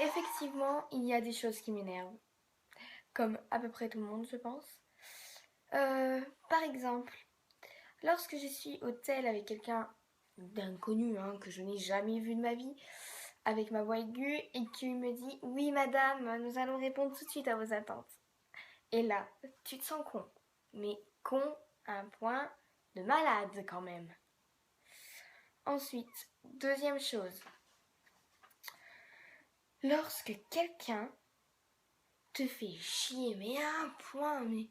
effectivement, il y a des choses qui m'énervent, comme à peu près tout le monde, je pense. Par exemple, lorsque je suis au tel avec quelqu'un d'inconnu, hein, que je n'ai jamais vu de ma vie, avec ma voix aiguë, et qui me dit oui madame, nous allons répondre tout de suite à vos attentes. Et là, tu te sens con, mais con à un point de malade quand même. Ensuite, deuxième chose, lorsque quelqu'un te fait chier, mais à un point, mais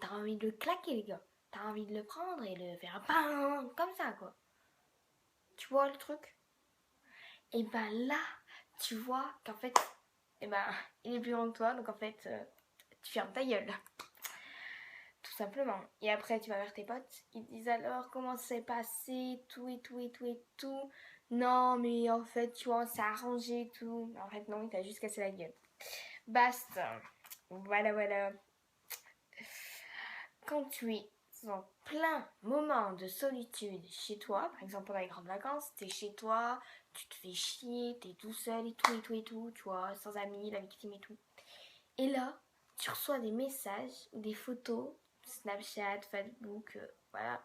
t'as envie de le claquer, les gars. T'as envie de le prendre et le faire bam, comme ça, quoi. Tu vois le truc? Et ben là, tu vois qu'en fait, et ben, il est plus grand que toi, donc en fait, tu fermes ta gueule. Tout simplement. Et après, tu vas vers tes potes, ils te disent alors comment c'est passé, tout et tout et tout et tout. Non, mais en fait, tu vois, c'est arrangé et tout. En fait, non, il t'a juste cassé la gueule. Basta. Voilà, voilà. Quand tu es en plein moment de solitude chez toi, par exemple pendant les grandes vacances, t'es chez toi, tu te fais chier, t'es tout seul et tout et tout et tout, tu vois, sans amis, la victime et tout. Et là, tu reçois des messages ou des photos, Snapchat, Facebook, voilà,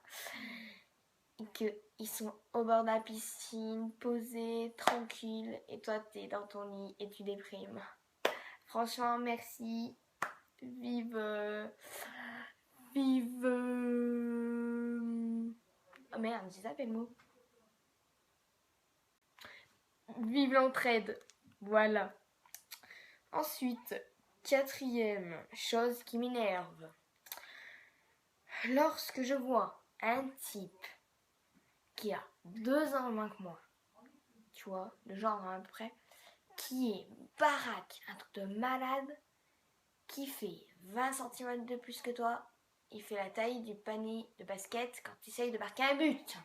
et qu'ils sont au bord de la piscine, posés, tranquilles, et toi t'es dans ton lit et tu déprimes. Franchement, merci. Vive. Vive. Oh merde, j'ai zappé le mot. Vive l'entraide. Voilà. Ensuite, quatrième chose qui m'énerve. Lorsque je vois un type qui a 2 ans moins que moi, tu vois, le genre à peu près, qui est baraque, un truc de malade, qui fait 20 cm de plus que toi, il fait la taille du panier de basket quand tu essayes de marquer un but.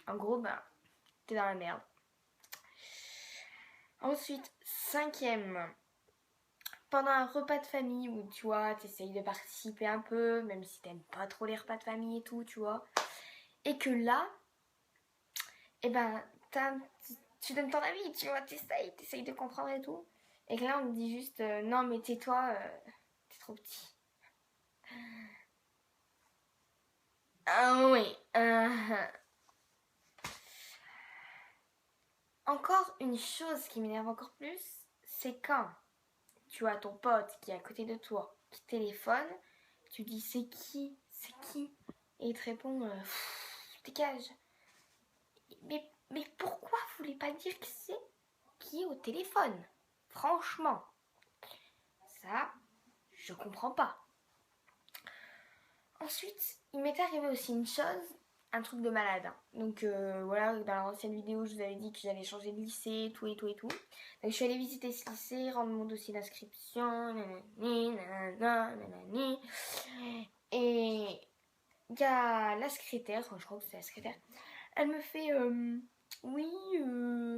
En gros, ben, t'es dans la merde. Ensuite, cinquième, pendant un repas de famille où tu vois, t'essayes de participer un peu, même si t'aimes pas trop les repas de famille et tout, tu vois, et que là, eh ben, tu donnes ton avis, tu vois, t'essayes de comprendre et tout, et que là, on te dit juste, non, mais tais-toi, t'es trop petit. Ah oui. Encore une chose qui m'énerve encore plus, c'est quand tu as ton pote qui est à côté de toi, qui téléphone, tu dis c'est qui, et il te répond dégage. Mais pourquoi vous voulez pas dire qui c'est qui est au téléphone? Franchement, ça, je comprends pas. Ensuite, il m'est arrivé aussi une chose, un truc de malade. Donc voilà, dans l'ancienne vidéo, je vous avais dit que j'allais changer de lycée, tout et tout et tout. Donc je suis allée visiter ce lycée, rendre mon dossier d'inscription, nanani, nanana, nanani. Et il y a la secrétaire, je crois que c'est la secrétaire, elle me fait oui,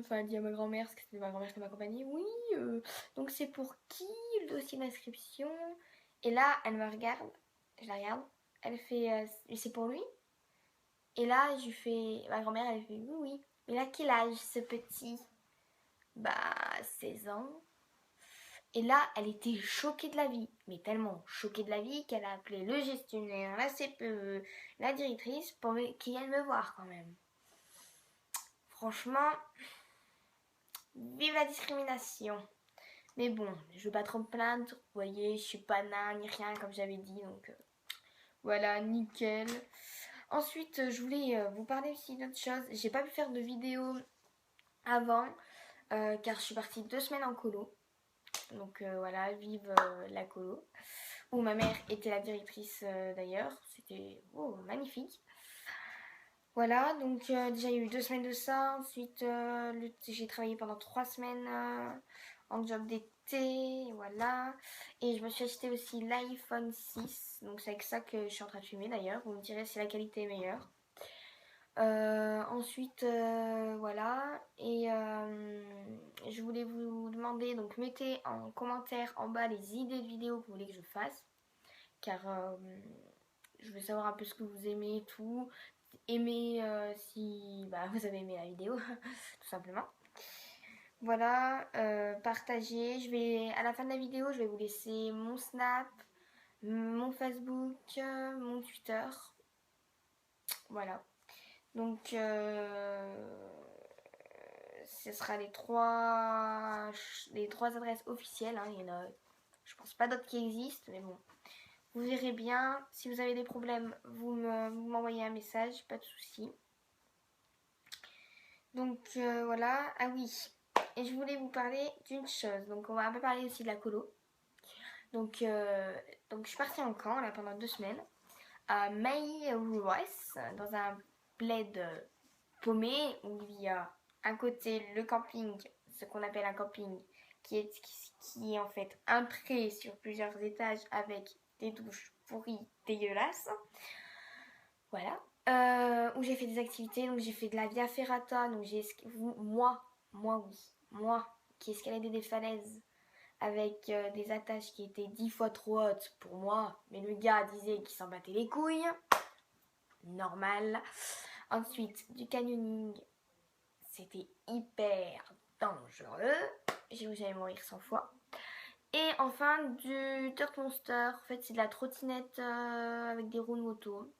enfin elle dit à ma grand-mère, parce que c'était ma grand-mère qui m'accompagnait, oui, donc c'est pour qui le dossier d'inscription? Et là, elle me regarde, je la regarde, elle fait c'est pour lui? Et là, je lui fais, ma grand-mère, elle fait oui, oui. Mais là, quel âge ce petit? Bah, 16 ans. Et là, elle était choquée de la vie, mais tellement choquée de la vie qu'elle a appelé le gestionnaire, la CPE, la directrice pour qu'ils viennent me voir quand même. Franchement, vive la discrimination. Mais bon, je veux pas trop me plaindre. Vous voyez, je suis pas nain ni rien comme j'avais dit, donc voilà, nickel. Ensuite, je voulais vous parler aussi d'autre chose. J'ai pas pu faire de vidéo avant car je suis partie 2 semaines en colo. Donc voilà, vive la colo. Où ma mère était la directrice d'ailleurs. C'était magnifique. Voilà, donc déjà il y a eu 2 semaines de ça. Ensuite, j'ai travaillé pendant 3 semaines en job d'été. Voilà. Et je me suis acheté aussi l'iPhone 6. Donc c'est avec ça que je suis en train de filmer d'ailleurs. Vous me direz si la qualité est meilleure. Ensuite, voilà. Et je voulais vous demander, donc mettez en commentaire en bas les idées de vidéos que vous voulez que je fasse. Car je veux savoir un peu ce que vous aimez et tout. Aimez si vous avez aimé la vidéo, tout simplement. Voilà, partagez. À la fin de la vidéo, je vais vous laisser mon Snap, mon Facebook, mon Twitter. Voilà. Donc, ce sera les trois adresses officielles. Hein. Il y en a, je pense pas d'autres qui existent, mais bon. Vous verrez bien. Si vous avez des problèmes, vous m'envoyez un message, pas de souci. Donc voilà. Ah oui. Et je voulais vous parler d'une chose. Donc on va un peu parler aussi de la colo. Donc je suis partie en camp là pendant 2 semaines à Mayres, dans un bled paumé où il y a un côté le camping, ce qu'on appelle un camping, qui est en fait un pré sur plusieurs étages avec des douches pourries dégueulasses. Voilà. Où j'ai fait des activités, donc j'ai fait de la via ferrata, donc moi qui escaladais des falaises avec des attaches qui étaient 10 fois trop hautes pour moi, mais le gars disait qu'il s'en battait les couilles. Normal. Ensuite, du canyoning, c'était hyper dangereux. J'allais mourir 100 fois. Et enfin, du Dirt Monster. En fait, c'est de la trottinette avec des roues de moto.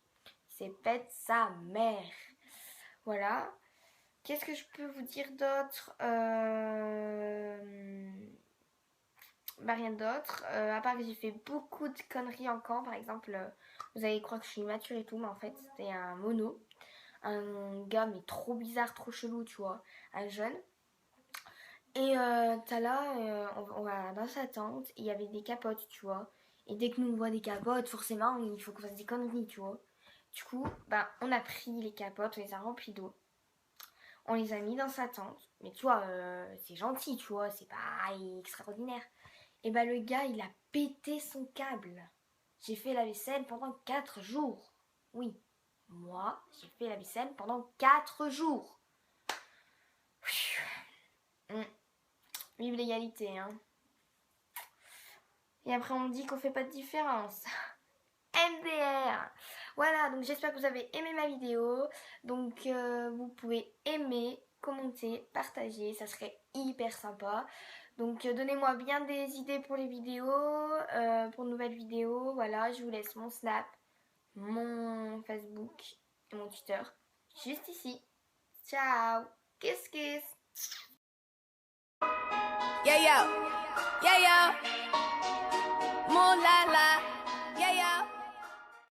C'est pète sa mère. Voilà. Qu'est-ce que je peux vous dire d'autre Bah rien d'autre. À part que j'ai fait beaucoup de conneries en camp. Par exemple, vous allez croire que je suis immature et tout, mais en fait, c'était un mono. Un gars, mais trop bizarre, trop chelou, tu vois. Un jeune. Et t'as là, on va dans sa tente, il y avait des capotes, tu vois. Et dès que nous on voit des capotes, forcément, il faut qu'on fasse des conneries, tu vois. Du coup, bah, on a pris les capotes, on les a remplies d'eau. On les a mis dans sa tente. Mais tu vois, c'est gentil, tu vois, c'est pas extraordinaire. Et bah, le gars, il a pété son câble. J'ai fait la vaisselle pendant 4 jours. Oui, moi, j'ai fait la vaisselle pendant 4 jours. Vive l'égalité, hein. Et après, on me dit qu'on fait pas de différence. MDR. Voilà, donc j'espère que vous avez aimé ma vidéo. Donc vous pouvez aimer, commenter, partager, ça serait hyper sympa. Donc donnez-moi bien des idées pour les vidéos, pour de nouvelles vidéos. Voilà, je vous laisse mon Snap, mon Facebook et mon Twitter juste ici. Ciao. Kiss kiss. Yeah yo, yeah yo, moolah la.